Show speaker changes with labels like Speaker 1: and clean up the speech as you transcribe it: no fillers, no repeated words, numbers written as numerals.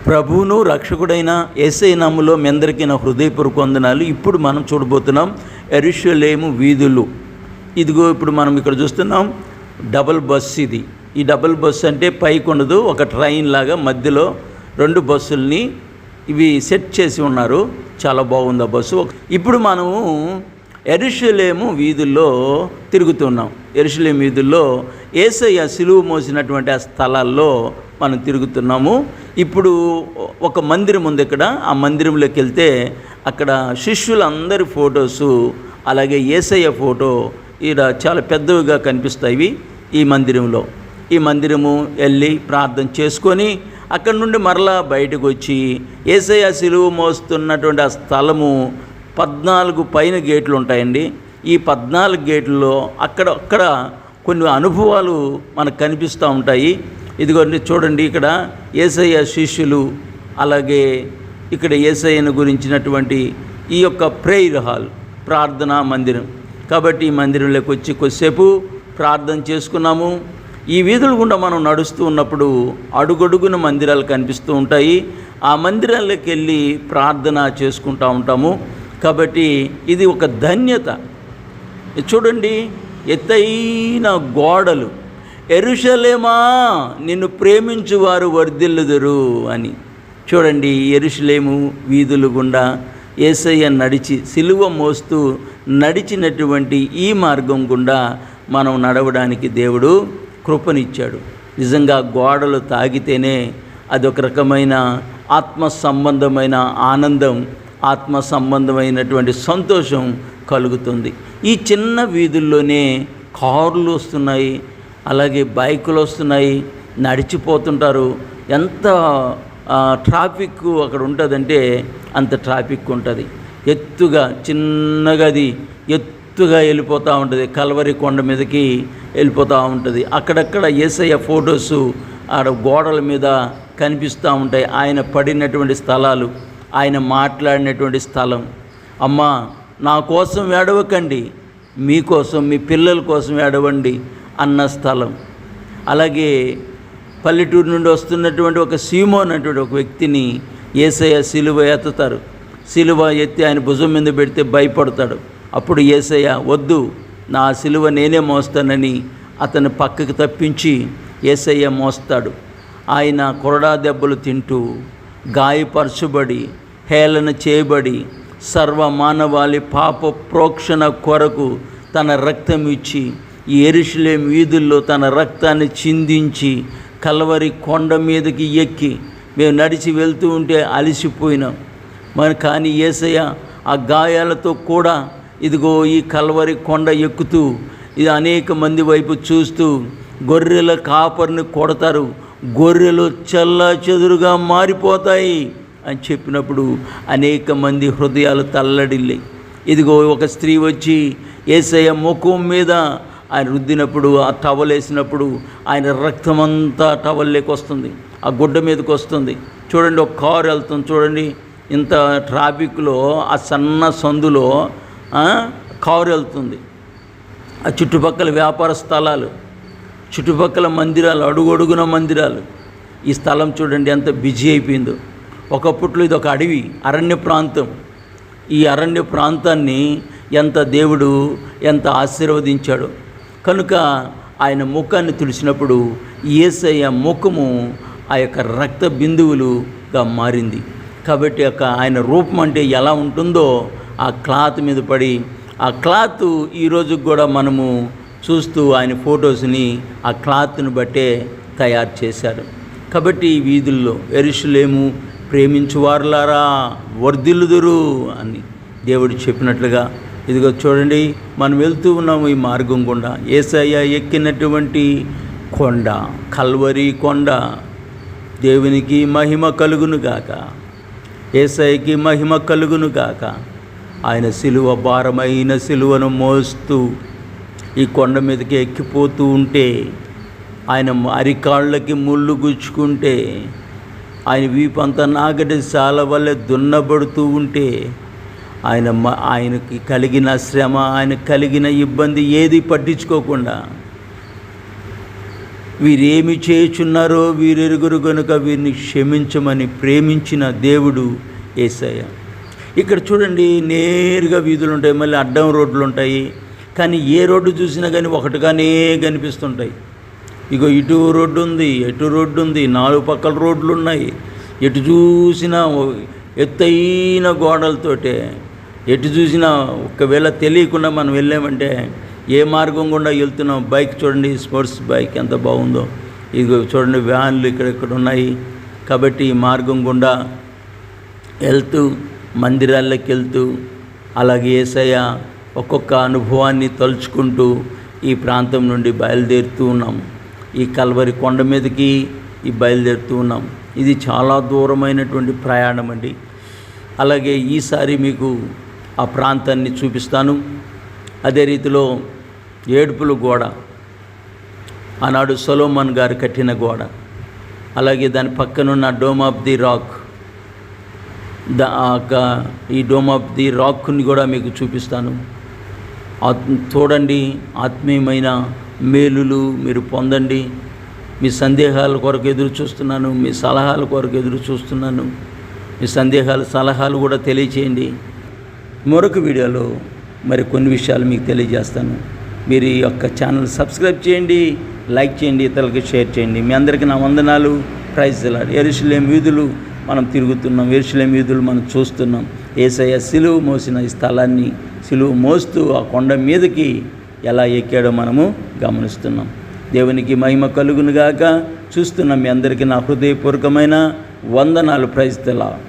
Speaker 1: ప్రభువును రక్షకుడైన యేసయ్య నామములో మీ అందరికీ నా హృదయపూర్వక వందనాలు. ఇప్పుడు మనం చూడబోతున్నాం యెరూషలేము వీధులు. ఇదిగో ఇప్పుడు మనం ఇక్కడ చూస్తున్నాం డబుల్ బస్. ఈ డబుల్ బస్ అంటే పైకి ఉండదు, ఒక ట్రైన్ లాగా మధ్యలో రెండు బస్సుల్ని ఇవి సెట్ చేసి ఉన్నారు. చాలా బాగుంది ఆ బస్సు. ఇప్పుడు మనము యెరూషలేము వీధుల్లో తిరుగుతున్నాం. యెరూషలేము వీధుల్లో యేసయ్య సిలువ మోసినటువంటి ఆ స్థలాల్లో మనం తిరుగుతున్నాము. ఇప్పుడు ఒక మందిరం ఉంది ఇక్కడ. ఆ మందిరంలోకి వెళ్తే అక్కడ శిష్యులందరి ఫొటోసు, అలాగే యేసయ్య ఫోటో ఈడ చాలా పెద్దవిగా కనిపిస్తాయి ఈ మందిరంలో. ఈ మందిరము వెళ్ళి ప్రార్థన చేసుకొని అక్కడి నుండి మరలా బయటకు వచ్చి యేసయ్య సిలువ మోస్తున్నటువంటి ఆ స్థలము 14 పైన గేట్లు ఉంటాయండి. ఈ 14 గేట్లలో అక్కడ కొన్ని అనుభవాలు మనకు కనిపిస్తూ ఉంటాయి. ఇదిగోండి చూడండి, ఇక్కడ యేసయ్య శిష్యులు, అలాగే ఇక్కడ యేసయ్యను గురించినటువంటి ఈ యొక్క ప్రేయర్ హాల్, ప్రార్థనా మందిరం. కాబట్టి ఈ మందిరంలోకి వచ్చి కొద్దిసేపు ప్రార్థన చేసుకున్నాము. ఈ వీధుల గుండా మనం నడుస్తూ ఉన్నప్పుడు అడుగడుగున మందిరాలు కనిపిస్తూ ఉంటాయి. ఆ మందిరాల్లోకి వెళ్ళి ప్రార్థన చేసుకుంటూ ఉంటాము. కాబట్టి ఇది ఒక ధన్యత. చూడండి, ఎత్తైన గోడలు, యెరూషలేమా నిన్ను ప్రేమించువారు వర్ధిల్లుదురు అని. చూడండి, యెరూషలేము వీధులు గుండా యేసయ్య నడిచి సిలువ మోస్తూ నడిచినటువంటి ఈ మార్గం గుండా మనం నడవడానికి దేవుడు కృపనిచ్చాడు. నిజంగా గోడలు తాగితేనే అదొక రకమైన ఆత్మ సంబంధమైన ఆనందం, ఆత్మ సంబంధమైనటువంటి సంతోషం కలుగుతుంది. ఈ చిన్న వీధుల్లోనే కార్లు వస్తున్నాయి, అలాగే బైకులు వస్తున్నాయి, నడిచిపోతుంటారు. ఎంత ట్రాఫిక్ అక్కడ ఉంటుందంటే అంత ట్రాఫిక్ ఉంటుంది. ఎత్తుగా చిన్నగది ఎత్తుగా వెళ్ళిపోతూ ఉంటుంది, కల్వరి కొండ మీదకి వెళ్ళిపోతూ ఉంటుంది. అక్కడక్కడ యేసయ్య ఫొటోసు ఆడ గోడల మీద కనిపిస్తూ ఉంటాయి. ఆయన పడినటువంటి స్థలాలు, ఆయన మాట్లాడినటువంటి స్థలం. అమ్మా, నా కోసం ఏడవకండి, మీకోసం, మీ పిల్లల కోసం ఏడవండి అన్న స్థలం. అలాగే పల్లెటూరు నుండి వస్తున్నటువంటి ఒక సీమోన్ అనేటువంటి ఒక వ్యక్తిని యేసయ్య సిలువ ఎత్తుతారు. సిలువ ఎత్తి ఆయన భుజం మీద పెడితే భయపడతాడు. అప్పుడు యేసయ్య, వద్దు, నా సిలువ నేనే మోస్తానని అతని పక్కకి తప్పించి యేసయ్య మోస్తాడు. ఆయన కొరడా దెబ్బలు తింటూ, గాయపరచబడి, హేళన చేయబడి, సర్వమానవాళి పాప ప్రోక్షణ కొరకు తన రక్తం ఇచ్చి ఈ యెరూషలేము వీధుల్లో తన రక్తాన్ని చిందించి కల్వరి కొండ మీదకి ఎక్కి మేము నడిచి వెళ్తూ ఉంటే అలసిపోయినాం. కానీ యేసయ్య ఆ గాయాలతో కూడా ఇదిగో ఈ కల్వరి కొండ ఎక్కుతూ ఇది అనేక మంది వైపు చూస్తూ గొర్రెల కాపరిని కొడతారు, గొర్రెలు చెల్లాచెదురుగా మారిపోతాయి అని చెప్పినప్పుడు అనేక మంది హృదయాలు తల్లడిల్లాయి. ఇదిగో ఒక స్త్రీ వచ్చి యేసయ్య ముఖం మీద ఆయన రుద్దినప్పుడు, ఆ టవల్ వేసినప్పుడు ఆయన రక్తమంతా టవల్లోకి వస్తుంది, ఆ గుడ్డ మీదకి వస్తుంది. చూడండి, ఒక కారు వెళ్తుంది, చూడండి, ఇంత ట్రాఫిక్లో ఆ సన్న సందులో కారు వెళ్తుంది. ఆ చుట్టుపక్కల వ్యాపార స్థలాలు, చుట్టుపక్కల మందిరాలు, అడుగడుగున మందిరాలు. ఈ స్థలం చూడండి ఎంత బిజీ అయిపోయిందో. ఒకప్పట్లో ఇది ఒక అడవి, అరణ్య ప్రాంతం. ఈ అరణ్య ప్రాంతాన్ని దేవుడు ఎంత ఆశీర్వదించాడు. కనుక ఆయన ముఖాన్ని తుడిచినప్పుడు యేసయ్య ముఖము ఆ యొక్క రక్త బిందువులుగా మారింది. కాబట్టి ఆయన రూపం అంటే ఎలా ఉంటుందో ఆ క్లాత్ మీద పడి, ఆ క్లాత్ ఈరోజు కూడా మనము చూస్తూ ఆయన ఫొటోస్ని ఆ క్లాత్ను బట్టే తయారు చేశారు. కాబట్టి ఈ వీధుల్లో యెరూషలేము ప్రేమించువారులారా వర్ధిల్లుదురు అని దేవుడు చెప్పినట్లుగా ఇదిగో చూడండి, మనం వెళ్తూ ఉన్నాము ఈ మార్గం గుండా. యేసయ్య ఎక్కినటువంటి కొండ, కల్వరి కొండ. దేవునికి మహిమ కలుగును గాక, యేసయ్యకి మహిమ కలుగును గాక. ఆయన సిలువ, భారమైన సిలువను మోస్తూ ఈ కొండ మీదకి ఎక్కిపోతూ ఉంటే, ఆయన అరికాళ్ళకి ముళ్ళు గుచ్చుకుంటే, ఆయన వీపంతా నాగటి సాల వల్లే దున్నబడుతూ ఉంటే, ఆయనకి కలిగిన శ్రమ, ఆయన కలిగిన ఇబ్బంది ఏది పట్టించుకోకుండా వీరేమి చేయుచున్నారో వీరెరుగురు గనుక వీరిని క్షమించమని ప్రేమించిన దేవుడు యేసయ్య. ఇక్కడ చూడండి, నేరుగా వీధులు ఉంటాయి, మళ్ళీ అడ్డం రోడ్లు ఉంటాయి. కానీ ఏ రోడ్డు చూసినా కానీ ఒకటిగానే కనిపిస్తుంటాయి. ఇగో ఇటు రోడ్డు ఉంది, ఎటు రోడ్డు ఉంది, 4 పక్కల రోడ్లు ఉన్నాయి. ఎటు చూసినా ఎత్తైన గోడలతోటే, ఎటు చూసినా ఒకవేళ తెలియకుండా మనం వెళ్ళామంటే ఏ మార్గం గుండా వెళ్తున్నాం. బైక్ చూడండి, స్పోర్ట్స్ బైక్ ఎంత బాగుందో. ఇదిగో చూడండి, వ్యాన్లు ఇక్కడ ఉన్నాయి. కాబట్టి ఈ మార్గం గుండా వెళ్తూ మందిరాల్లోకి వెళ్తూ అలాగే యేసయ్య ఒక్కొక్క అనుభవాన్ని తలుచుకుంటూ ఈ ప్రాంతం నుండి బయలుదేరుతూ ఉన్నాం. ఈ కల్వరి కొండ మీదకి బయలుదేరుతూ ఉన్నాం. ఇది చాలా దూరమైనటువంటి ప్రయాణం అండి. అలాగే ఈసారి మీకు ఆ ప్రాంతాన్ని చూపిస్తాను. అదే రీతిలో ఏడుపుల గోడ, ఆనాడు సొలొమోన్ గారు కట్టిన గోడ, అలాగే దాని పక్కనున్న డోమ్ ఆఫ్ ది రాక్, ఈ డోమ్ ఆఫ్ ది రాక్ని కూడా మీకు చూపిస్తాను. చూడండి, ఆత్మీయమైన మేలులు మీరు పొందండి. మీ సందేహాల కొరకు ఎదురు చూస్తున్నాను, మీ సలహాల కొరకు ఎదురు చూస్తున్నాను. మీ సందేహాలు సలహాలు కూడా తెలియచేయండి. మరొక వీడియోలో మరి కొన్ని విషయాలు మీకు తెలియజేస్తాను. మీరు ఈ యొక్క ఛానల్ సబ్స్క్రైబ్ చేయండి, లైక్ చేయండి, ఇతరులకి షేర్ చేయండి. మీ అందరికీ నా వందనాలు. Praise the lord. యెరూషలేము వీధులు మనం తిరుగుతున్నాం, యెరూషలేము వీధులు మనం చూస్తున్నాం. యేసయ్య సిలువ మోసిన ఈ స్థలాన్ని, సిలువ మోస్తూ ఆ కొండ మీదకి ఎలా ఎక్కాడో మనము గమనిస్తున్నాం. దేవునికి మహిమ కలుగునుగాక. చూస్తున్నాం. మీ అందరికీ నా హృదయపూర్వకమైన వందనాలు. Praise the lord.